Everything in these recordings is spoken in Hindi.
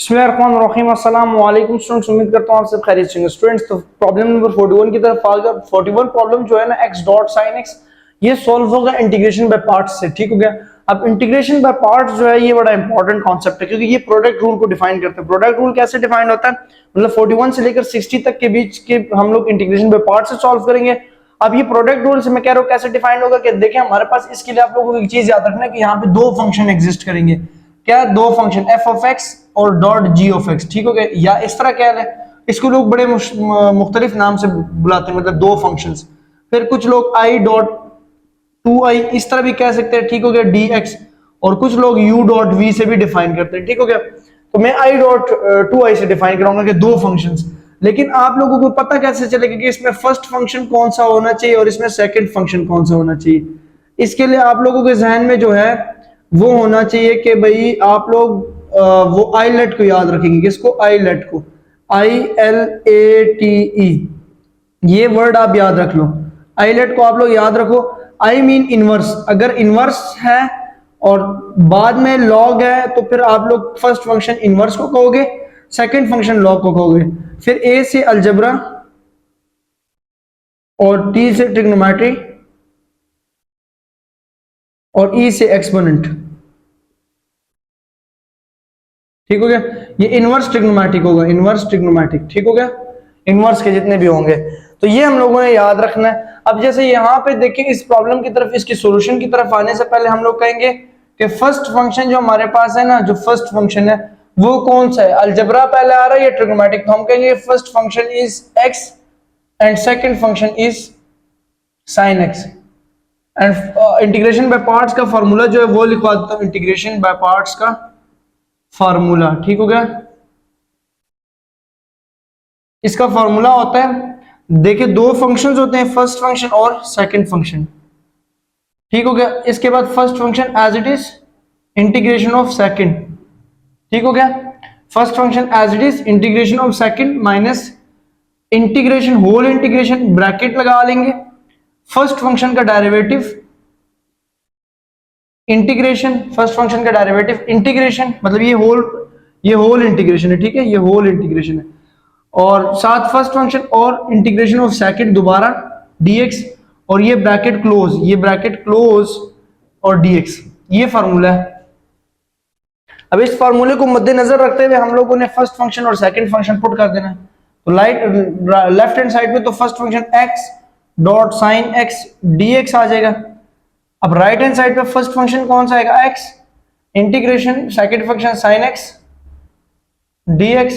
बिस्मिल्लाहिर्रहमानिर्रहीम अस्सलाम वालेकुम स्टूडेंट्स, उम्मीद करता हूँ आप सब खैरियत से होंगे। स्टूडेंट्स, तो प्रॉब्लम नंबर 41 की तरफ आ गया। 41 प्रॉब्लम जो है ना, x डॉट साइन x, ये सॉल्व होगा इंटीग्रेशन बाय पार्ट्स से। ठीक हो गया। अब इंटीग्रेशन बाय पार्ट्स जो है ये बड़ा इंपॉर्टेंट कॉन्सेप्ट है, क्योंकि ये प्रोडक्ट रूल को डिफाइन करता है। प्रोडक्ट रूल कैसे डिफाइन होता है, मतलब 41 से लेकर 60 तक के बीच के हम लोग इंटीग्रेशन बाय पार्ट्स से सॉल्व करेंगे। अब ये प्रोडक्ट रूल से मैं कह रहा हूँ कैसे डिफाइन होगा, कि देखिए हमारे पास इसके लिए आप लोगों को एक चीज याद रखना है कि यहाँ पे दो फंक्शन एग्जिस्ट करेंगे। क्या? दो फंक्शन, एफ ऑफ एक्स और डॉट जी ऑफ एक्स। ठीक हो गया। या इस तरह क्या है, इसको लोग बड़े मुख्तलिफ नाम से बुलाते हैं, मतलब दो फंक्शंस। फिर कुछ लोग आई डॉट टू आई इस तरह भी कह सकते हैं। ठीक हो गया, डी एक्स। और कुछ लोग यू डॉट वी से भी डिफाइन करते हैं। ठीक हो गया। तो मैं आई डॉट टू आई से डिफाइन कराऊंगा कि दो फंक्शंस। लेकिन आप लोगों को पता कैसे चलेगा कि इसमें फर्स्ट फंक्शन कौन सा होना चाहिए और इसमें सेकंड फंक्शन कौन सा होना चाहिए? इसके लिए आप लोगों के जहन में जो है वो होना चाहिए कि भाई आप लोग वो आईलेट को याद रखेंगे। किसको? आईलेट को। ILATE, ये वर्ड आप याद रख लो। आईलेट को आप लोग याद रखो। I mean inverse. अगर इनवर्स है और बाद में लॉग है तो फिर आप लोग फर्स्ट फंक्शन इनवर्स को कहोगे, सेकंड फंक्शन लॉग को कहोगे। फिर ए से अलजबरा और टी से ट्रिग्नोमेट्री और ई से एक्सपोनेंट। ठीक हो गया। ये इनवर्स ट्रिग्नोमेट्रिक होगा, इनवर्स ट्रिग्नोमेट्रिक। ठीक हो गया। इनवर्स के जितने भी होंगे तो ये हम लोगों ने याद रखना है। अब जैसे यहाँ पे देखिए, इस प्रॉब्लम की तरफ, इसकी सॉल्यूशन की तरफ आने से पहले हम लोग कहेंगे कि फर्स्ट फंक्शन जो हमारे पास है ना, जो फर्स्ट फंक्शन है वो कौन सा है? अलजबरा पहले आ रहा है या ट्रिग्नोमेट्रिक? तो हम कहेंगे first function is x and second function is sine x. And integration by parts का फार्मूला जो है वो लिखवा देता हूं, इंटीग्रेशन बाय पार्ट्स का फार्मूला। ठीक हो गया। इसका फार्मूला होता है, देखिए दो फंक्शंस होते हैं, फर्स्ट फंक्शन और सेकंड फंक्शन। ठीक हो गया। इसके बाद first function as it is integration of second. ठीक हो गया। First function as it is integration of second minus integration, whole integration bracket लगा लेंगे, फर्स्ट फंक्शन का डेरिवेटिव इंटीग्रेशन, फर्स्ट फंक्शन का डेरिवेटिव इंटीग्रेशन, मतलब ये होल इंटीग्रेशन है। ठीक है, ये होल इंटीग्रेशन है। और साथ फर्स्ट फंक्शन और इंटीग्रेशन ऑफ सेकंड दोबारा dx, और ये ब्रैकेट क्लोज, ये ब्रैकेट क्लोज और dx। ये फार्मूला है। अब इस फार्मूले को मद्देनजर रखते हुए हम लोगों ने फर्स्ट फंक्शन और सेकंड फंक्शन पुट कर देना है। तो लेफ्ट हैंड साइड में तो first function x dot sine x dx आ जाएगा। अब राइट हैंड साइड पे फर्स्ट फंक्शन कौन सा आएगा? x integration second function sine x dx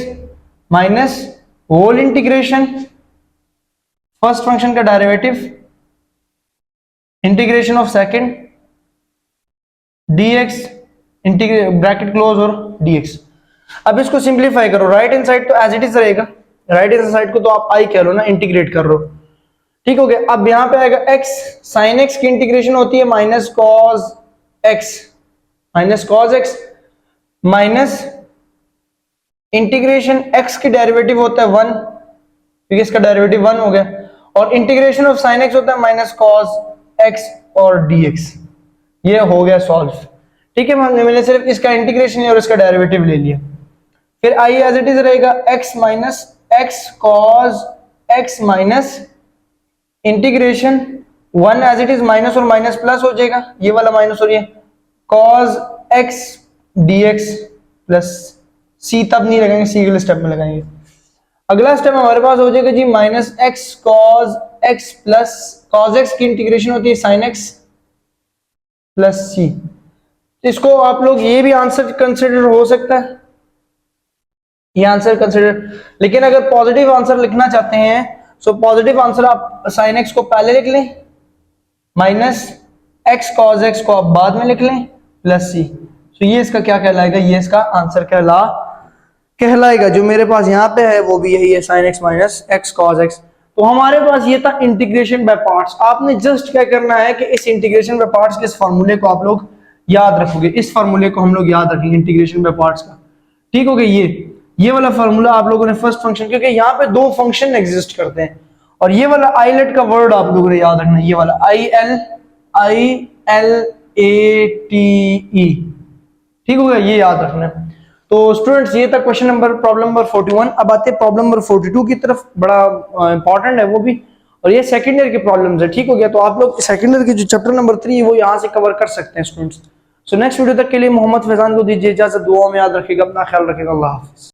minus whole integration first function का derivative integration of second dx bracket close और dx। अब इसको सिंपलीफाई करो। राइट हैंड साइड तो एज इट इज रहेगा, राइट हैंड साइड को तो आप आई कह लो ना, इंटीग्रेट कर लो। ठीक हो गया। अब यहां पे आएगा x, साइन x की इंटीग्रेशन होती है minus cos x, minus cos x minus integration x की डेरिवेटिव होता है 1, क्योंकि इसका डेरिवेटिव 1 हो गया, और इंटीग्रेशन ऑफ साइन x होता है माइनस कॉस x और dx। ये हो गया सॉल्व। ठीक है, मैंने सिर्फ इसका इंटीग्रेशन और इसका डेरिवेटिव ले लिया। फिर आई एज इट इज रहेगा x minus x cos x minus integration 1 as it is minus और माइनस प्लस हो जाएगा, ये वाला माइनस और ये cos x dx plus c, तब नहीं लगाएंगे, c अगले स्टेप में लगाएंगे। अगला स्टेप हमारे पास हो जाएगा जी minus x cos x plus cos x की इंटीग्रेशन होती है sin x प्लस c। इसको आप लोग ये भी आंसर कंसिडर हो सकता है, ये आंसर कंसिडर। लेकिन अगर पॉजिटिव आंसर लिखना चाहते हैं सो पॉजिटिव आंसर आप sin x को पहले लिख लें, माइनस x cos x को आप बाद में लिख लें, प्लस c। तो ये इसका क्या कहलाएगा? ये इसका आंसर कहलाएगा। जो मेरे पास यहाँ पे है वो भी यही है, sin x minus x cos x। तो हमारे पास ये था इंटीग्रेशन बाय पार्ट्स। आपने जस्ट क्या करना है कि इस इंटीग्रेशन बाय पार्ट्स के इस फार्मूले को आप लोग याद रखोगे। इस फार्मूले को हम लोग याद रखेंगे इंटीग्रेशन बाय पार्ट्स का। ठीक हो गया। ये वाला फार्मूला आप लोगों ने फर्स्ट फंक्शन, क्योंकि यहाँ पे दो फंक्शन एग्जिस्ट करते हैं, और ये वाला आईलेट का वर्ड आप लोगों ने याद रखना है, ये वाला ILATE। ठीक हो गया, ये याद रखना है। तो स्टूडेंट्स ये था क्वेश्चन नंबर प्रॉब्लम नंबर 41। अब आते हैं प्रॉब्लम नंबर 42 की तरफ, बड़ा इंपॉर्टेंट है वो भी, और ये सेकंड ईयर के प्रॉब्लम्स है। ठीक हो गया, तो आप लोग सेकंड ईयर की जो चैप्टर नंबर 3 है वो यहाँ से कवर कर सकते हैं स्टूडेंट्स। सो नेक्स्ट वीडियो तक के लिए मोहम्मद फैजान को दीजिए इजाजत, दुआ में याद रखिएगा, अपना ख्याल रखिएगा, अल्लाह हाफिज।